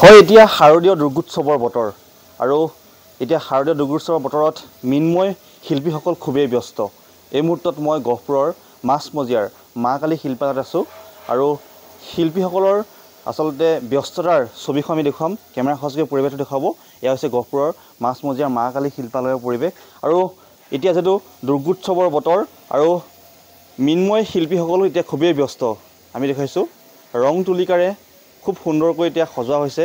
হয় এতিয়া শাৰদীয় দুৰ্গোৎসৱৰ বতৰ আৰু এতিয়া শাৰদীয় দুৰ্গোৎসৱৰ বতৰত মিন্ময় শিল্পীসকল খুবেই ব্যস্ত। এই মুহূৰ্তত মই গহপুৰৰ মাছমজিয়াৰ মা কালী শিল্পালয়ত আছোঁ আৰু শিল্পীসকলৰ আচলতে ব্যস্ততাৰ ছবিখন আমি দেখুৱাম, কেমেৰা সহযোগে পৰিৱেশটো দেখুৱাব। এয়া হৈছে গহপুৰৰ মাছমজিয়াৰ মা কালী শিল্পালয়ৰ পৰিৱেশ আৰু এতিয়া যিটো দুৰ্গোৎসৱৰ বতৰ আৰু মিন্ময় শিল্পীসকলো এতিয়া খুবেই ব্যস্ত। আমি দেখাইছোঁ ৰং তুলিকাৰে খুব সুন্দৰকৈ এতিয়া সজোৱা হৈছে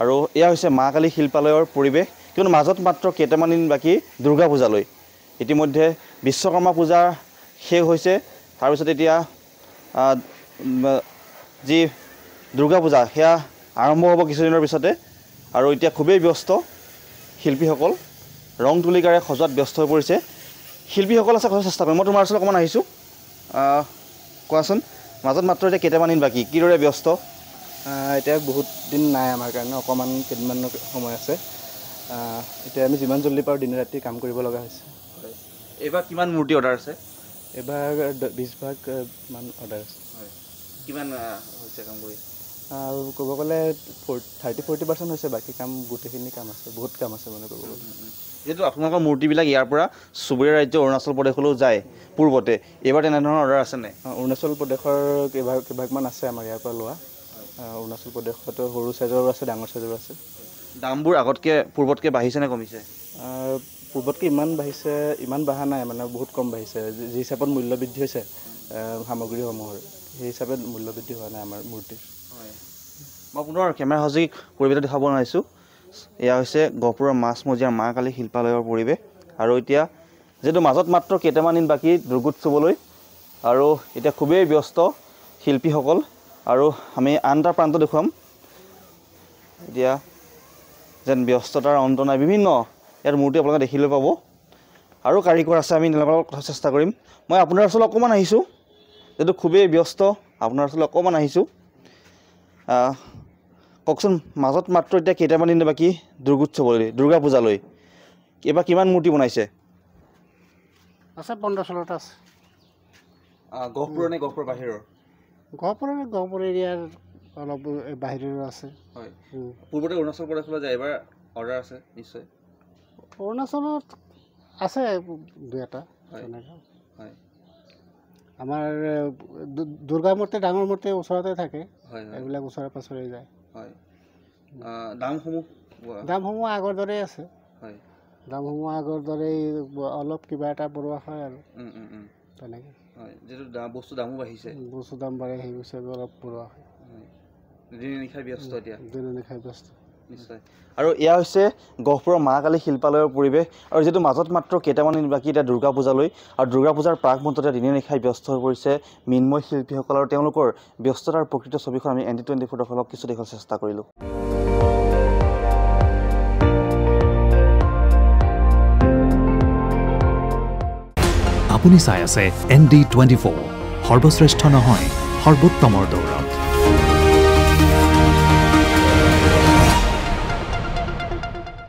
আৰু এয়া হৈছে মা কালী শিল্পালয়ৰ পৰিৱেশ। কিন্তু মাজত মাত্ৰ কেইটামান দিন বাকী দুৰ্গা পূজালৈ। ইতিমধ্যে বিশ্বকৰ্মা পূজা শেষ হৈছে, তাৰপিছত এতিয়া যি দুৰ্গা পূজা সেয়া আৰম্ভ হ'ব কিছুদিনৰ পিছতে আৰু এতিয়া খুবেই ব্যস্ত শিল্পীসকল, ৰং তুলিকাৰে সজোৱাত ব্যস্ত হৈ পৰিছে। শিল্পীসকল আছে কথা চেষ্টা কৰিম। মই তোমাৰ ওচৰত অকণমান আহিছোঁ, কোৱাচোন মাজত মাত্ৰ এতিয়া কেইটামান দিন বাকী, কিদৰে ব্যস্ত? এতিয়া বহুত দিন নাই আমাৰ কাৰণে, অকণমান কেইদিনমানৰ সময় আছে। এতিয়া আমি যিমান জল্দি পাৰোঁ দিনে ৰাতি কাম কৰিব লগা হৈছে। এইবাৰ কিমান মূৰ্তি অৰ্ডাৰ আছে? এইবাৰ 20 ভাগ মান অৰ্ডাৰ আছে। হয়, কিমান হৈছে কাম কৰি? ক'ব গ'লে 30-40% হৈছে, বাকী কাম গোটেইখিনি কাম আছে, বহুত কাম আছে মানে ক'ব গ'লে। যিহেতু আপোনালোকৰ মূৰ্তিবিলাক ইয়াৰ পৰা চুবুৰীয়া ৰাজ্য অৰুণাচল প্ৰদেশলৈও যায় পূৰ্বতে, এইবাৰ তেনেধৰণৰ অৰ্ডাৰ আছে নাই? অৰুণাচল প্ৰদেশৰ কেইভাগমান আছে আমাৰ ইয়াৰ পৰা লোৱা। অৰুণাচল প্ৰদেশতো সৰু চাইজৰো আছে, ডাঙৰ চাইজৰো আছে। দামবোৰ আগতকৈ পূৰ্বতকৈ বাঢ়িছে নে কমিছে? পূৰ্বতকৈ ইমান বঢ়া নাই, মানে বহুত কম বাঢ়িছে। যি হিচাপত মূল্য বৃদ্ধি হৈছে সামগ্ৰীসমূহৰ, সেই হিচাপে মূল্য বৃদ্ধি হোৱা নাই আমাৰ মূৰ্তিৰ। হয়, মই পুনৰ কেমেৰা সহযোগী পৰিৱেশটো দেখাব নোৱাৰিছোঁ। এয়া হৈছে গহপুৰৰ মাছমজিয়াৰ মা কালী শিল্পালয়ৰ পৰিৱেশ আৰু এতিয়া যিহেতু মাজত মাত্ৰ কেইটামান দিন বাকী দুৰ্গোৎসৱলৈ আৰু এতিয়া খুবেই ব্যস্ত শিল্পীসকল আৰু আমি আন এটা প্ৰান্ত দেখুৱাম। এতিয়া যেন ব্যস্ততাৰ অন্ত নাই, বিভিন্ন ইয়াত মূৰ্তি আপোনালোকে দেখিবলৈ পাব আৰু কাৰিকৰ আছে, আমি তেওঁলোকৰ কথা চেষ্টা কৰিম। মই আপোনাৰ ওচৰলৈ অকণমান আহিছোঁ, যিহেতু খুবেই ব্যস্ত আপোনাৰ ওচৰলৈ অকণমান আহিছোঁ। কওকচোন মাজত মাত্ৰ এতিয়া কেইটামান দিন বাকী দুৰ্গোৎসৱলৈ, দুৰ্গা পূজালৈ এইবাৰ কিমান মূৰ্তি বনাইছে? আছে 15-16টা আছে। গহপুৰৰ নে গহপুৰৰ বাহিৰৰ? গহপুৰ এৰিয়াৰ অলপ বাহিৰৰো আছে। হয়, পূৰ্বতে অৰুণাচল প্ৰদেশলৈ যায়, এইবাৰ অৰ্ডাৰ আছে নিশ্চয়? অৰুণাচলত আছে 2-এটা তেনেকৈ। হয়, আমাৰ দুৰ্গা মূৰ্তি ডাঙৰ মূৰ্তি ওচৰতে থাকে, হয়, এইবিলাক ওচৰে পাছৰে যায়। হয়, দামসমূহ আগৰ দৰেই আছে। হয়, দামসমূহ আগৰ দৰেই, অলপ কিবা এটা বঢ়োৱা হয় আৰু তেনেকৈ। হয়, যিহেতু বস্তু দামো বাঢ়িছে, বস্তু দাম বাঢ়ে, সেই হিচাপে অলপ বঢ়োৱা হয়। দিনে নিশাই ব্যস্ত এতিয়া? দিনে নিশাই ব্যস্ত নিশ্চয়। আৰু এয়া হৈছে গহপুৰৰ মা কালী শিল্পালয়ৰ পৰিৱেশ আৰু যিহেতু মাজত মাত্ৰ কেইটামান দিন বাকী এতিয়া দুৰ্গা পূজালৈ আৰু দুৰ্গা পূজাৰ প্ৰাক মুহূৰ্ততে দিনে নিশাই ব্যস্ত হৈ পৰিছে মিন্ময় শিল্পীসকল আৰু তেওঁলোকৰ ব্যস্ততাৰ প্ৰকৃত ছবিখন আমি ND24 দৰ্শকক কিছু দেখাৰ চেষ্টা কৰিলোঁ। আপুনি চাই আছে ND24, সৰ্বশ্ৰেষ্ঠ নহয় সৰ্বোত্তমৰ দৌৰত।